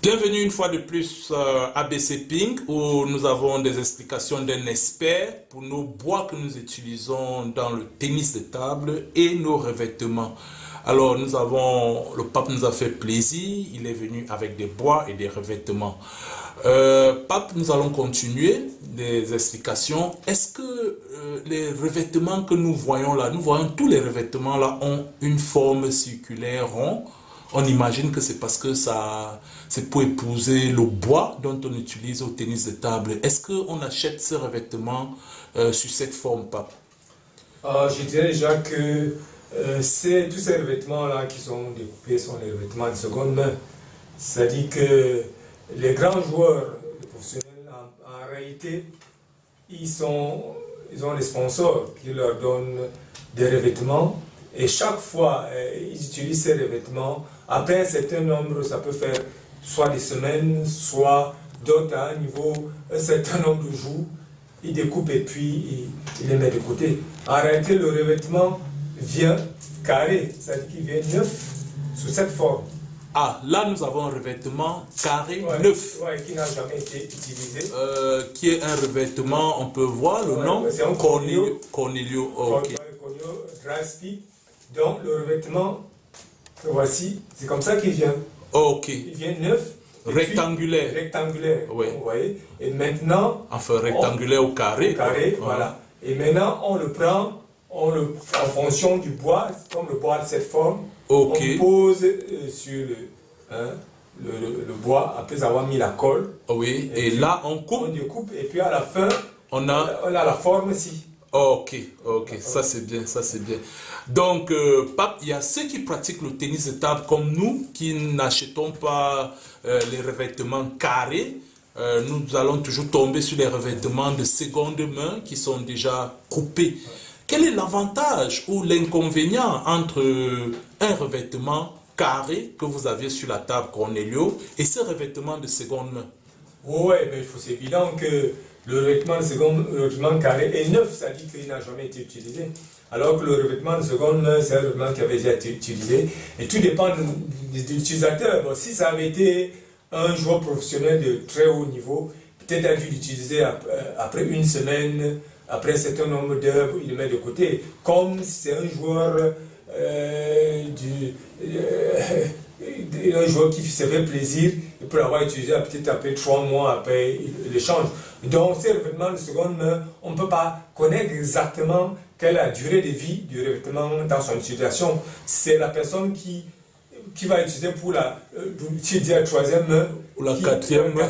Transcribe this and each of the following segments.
Bienvenue une fois de plus à ABC Pink où nous avons des explications d'un expert pour nos bois que nous utilisons dans le tennis de table et nos revêtements. Alors le pape nous a fait plaisir, il est venu avec des bois et des revêtements. Pape, nous allons continuer des explications. Est-ce que les revêtements que nous voyons là, tous les revêtements là ont une forme circulaire ronde? On imagine que c'est parce que c'est pour épouser le bois dont on utilise au tennis de table. Est-ce qu'on achète ces revêtements sur cette forme, Pape? Je dirais déjà que tous ces revêtements-là qui sont découpés sont les revêtements de seconde main. C'est-à-dire que les grands joueurs professionnels, en réalité, ils ont des sponsors qui leur donnent des revêtements. Et chaque fois, ils utilisent ces revêtements. Après un certain nombre, ça peut faire soit des semaines, soit d'autres à un niveau, un certain nombre de jours. Ils découpent et puis ils les mettent de côté. En réalité, le revêtement vient carré, c'est-à-dire qu'il vient neuf sous cette forme. Ah, là nous avons un revêtement carré neuf. Qui n'a jamais été utilisé. Qui est un revêtement, on peut voir le nom, c'est un Cornelio. Cornelio Draspi. Donc le revêtement que voici, c'est comme ça qu'il vient. Ok. Il vient neuf. Rectangulaire. Rectangulaire. Oui. Vous voyez. Et maintenant. Enfin, rectangulaire ou carré. Carré, voilà. Et maintenant, on le prend, en fonction du bois, comme le bois de cette forme, on pose sur le bois, après avoir mis la colle. Oui. Et là, on coupe. On découpe, et puis à la fin, on a la forme ici. Ok, ça c'est bien, ça c'est bien. Donc, Pape, il y a ceux qui pratiquent le tennis de table comme nous, qui n'achetons pas les revêtements carrés. Nous allons toujours tomber sur les revêtements de seconde main qui sont déjà coupés. Quel est l'avantage ou l'inconvénient entre un revêtement carré que vous aviez sur la table, Cornelio, et ce revêtement de seconde main? Oui, mais c'est évident que le revêtement carré est neuf, c'est-à-dire qu'il n'a jamais été utilisé. Alors que le revêtement de seconde main, c'est un revêtement qui avait déjà été utilisé. Et tout dépend de l'utilisateur. Bon, si ça avait été un joueur professionnel de très haut niveau, peut-être a dû l'utiliser après une semaine, après un certain nombre d'heures, il le met de côté. Comme si c'est un joueur un joueur qui se fait plaisir, il peut l'avoir utilisé peut-être après 3 mois après l'échange. Donc ces revêtements de seconde main, on ne peut pas connaître exactement quelle est la durée de vie du revêtement dans son utilisation. C'est la personne qui va utiliser pour la troisième main, ou la quatrième main,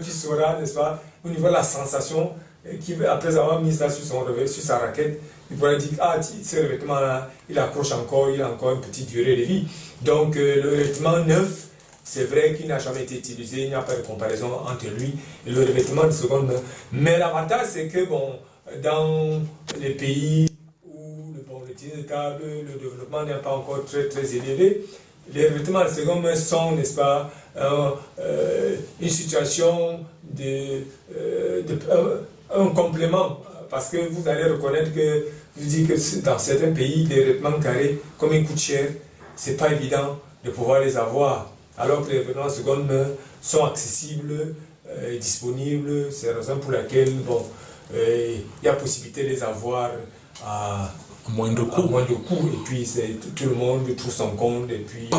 qui saura, n'est-ce pas, au niveau de la sensation, qui après avoir mis ça sur sa raquette, il pourrait dire, ah, ce revêtement-là, il accroche encore, il a encore une petite durée de vie. Donc, le revêtement neuf, c'est vrai qu'il n'a jamais été utilisé, il n'y a pas de comparaison entre lui et le revêtement de seconde main. Mais l'avantage, c'est que, bon, dans les pays où le tennis de table, le développement n'est pas encore très, très élevé, les revêtements de seconde main sont, n'est-ce pas, une situation un complément. Parce que vous allez reconnaître que, je dis que dans certains pays, les revêtements carrés, comme ils coûtent cher, c'est pas évident de pouvoir les avoir. Alors que les revêtements de seconde main sont accessibles et disponibles. C'est la raison pour laquelle il y a possibilité de les avoir à moindre coût. Et puis tout le monde trouve son compte. Et puis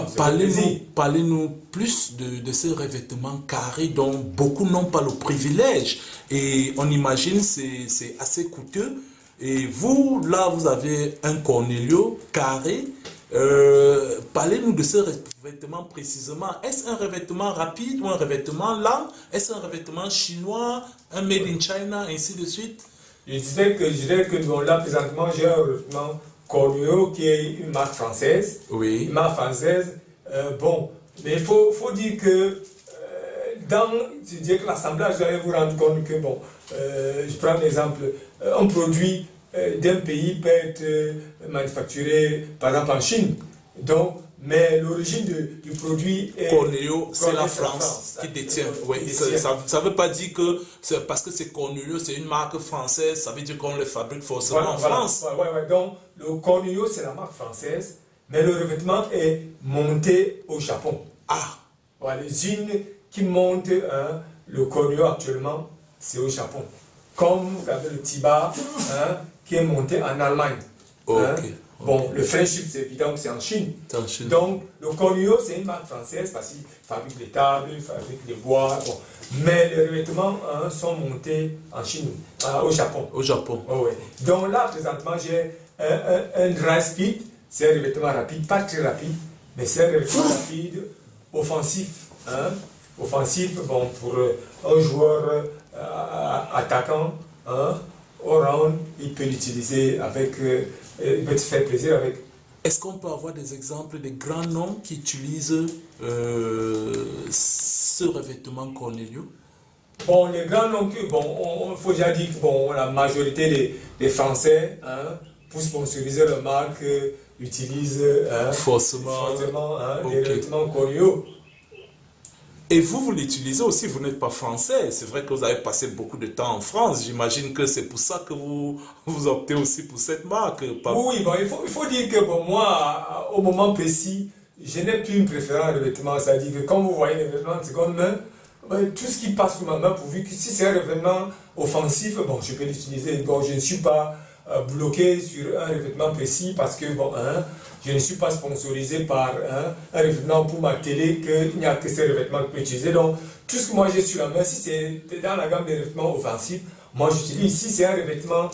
parlez-nous plus de ces revêtements carrés dont beaucoup n'ont pas le privilège. Et on imagine c'est assez coûteux. Et vous, là, vous avez un Cornelio carré. Parlez-nous de ce revêtement précisément. Est-ce un revêtement rapide ou un revêtement lent? Est-ce un revêtement chinois, un made in China, ainsi de suite? Je dirais que là, présentement, j'ai un revêtement Cornelio qui est une marque française. Oui. Une marque française. Mais il faut dire que dans l'assemblage, vous allez vous rendre compte que, je prends l'exemple, un produit d'un pays peut être manufacturé, par exemple, en Chine. Donc, mais l'origine du produit est... Cornelio, c'est la France qui détient. Oui, ça ne veut pas dire que c'est parce que c'est Cornelio, c'est une marque française, ça veut dire qu'on le fabrique forcément en France. Donc, le Cornelio, c'est la marque française, mais le revêtement est monté au Japon. Ah. L'usine qui monte le Koryo actuellement, c'est au Japon. Comme vous avez le Tiba qui est monté en Allemagne. Bon, le friendship, c'est évident que c'est en Chine. Donc, le Koryo, c'est une marque française parce qu'il fabrique les tables, il fabrique les bois. Bon. Mais les revêtements sont montés en Chine, au Japon. Au Japon. Ouais. Donc là, présentement, j'ai un dry speed. C'est un revêtement rapide, pas très rapide, mais c'est un revêtement rapide, offensif. Offensif, bon, pour un joueur attaquant, au round, il peut l'utiliser avec, il peut se faire plaisir avec. Est-ce qu'on peut avoir des exemples de grands noms qui utilisent ce revêtement Cornelio? Bon, les grands noms, bon, il faut déjà dire que bon, la majorité des Français, pour sponsoriser leur marque, utilisent forcément les revêtements Koryo. Et vous l'utilisez aussi, vous n'êtes pas français. C'est vrai que vous avez passé beaucoup de temps en France. J'imagine que c'est pour ça que vous optez aussi pour cette marque. Oui, bon, il faut dire que bon, moi, au moment précis, je n'ai plus une préférence de vêtements. C'est-à-dire que quand vous voyez les vêtements de seconde main, tout ce qui passe sous ma main, pourvu que si c'est un revêtement offensif, bon, je peux l'utiliser. Bon, je ne suis pas bloqué sur un revêtement précis parce que bon, je ne suis pas sponsorisé par un revêtement pour ma télé qu'il n'y a que ces revêtements que je peux utiliser. Donc, tout ce que moi j'ai sur la main, si c'est dans la gamme des revêtements offensifs, moi j'utilise. Si c'est un revêtement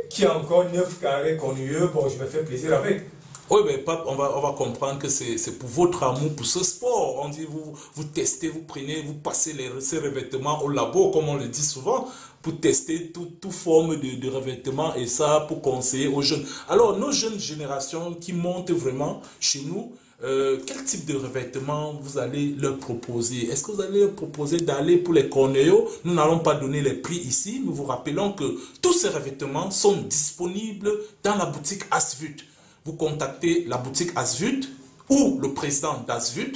qui a encore 9 carrés Cornelieux, bon, je me fais plaisir avec. Oui, mais Pape, on va comprendre que c'est pour votre amour pour ce sport. On dit, vous testez, vous prenez, vous passez ces revêtements au labo, comme on le dit souvent, pour tester toute forme de revêtement et ça pour conseiller aux jeunes. Alors, nos jeunes générations qui montent vraiment chez nous, quel type de revêtement vous allez leur proposer? Est-ce que vous allez leur proposer d'aller pour les Cornelio? Nous n'allons pas donner les prix ici. Nous vous rappelons que tous ces revêtements sont disponibles dans la boutique Asvut. Vous contactez la boutique Asvut ou le président d'Asvut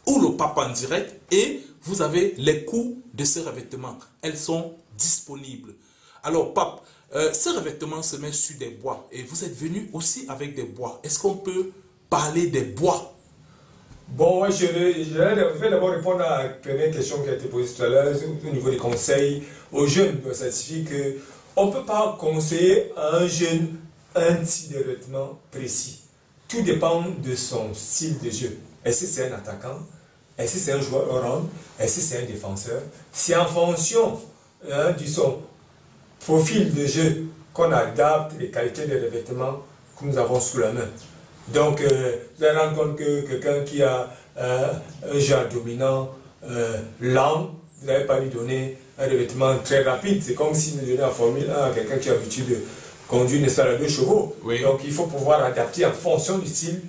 ou le pape en direct et vous avez les coûts de ces revêtements. Elles sont disponibles. Alors, pape, ces revêtements se mettent sur des bois et vous êtes venu aussi avec des bois. Est-ce qu'on peut parler des bois? Bon, je vais d'abord répondre à la première question qui a été posée tout à l'heure au niveau des conseils aux jeunes. Ça signifie qu'on ne peut pas conseiller à un jeune un type de revêtement précis. Tout dépend de son style de jeu. Est-ce que c'est un attaquant? Est-ce que c'est un joueur au round? Est-ce que c'est un défenseur? C'est en fonction de son profil de jeu qu'on adapte les qualités de revêtement que nous avons sous la main. Donc, vous allez rendre compte que quelqu'un qui a un jeu dominant, lent, vous n'allez pas lui donner un revêtement très rapide. C'est comme si vous donnez la Formule 1 à quelqu'un qui a l'habitude de conduire une salle à 2 chevaux. Oui. Donc il faut pouvoir adapter en fonction du style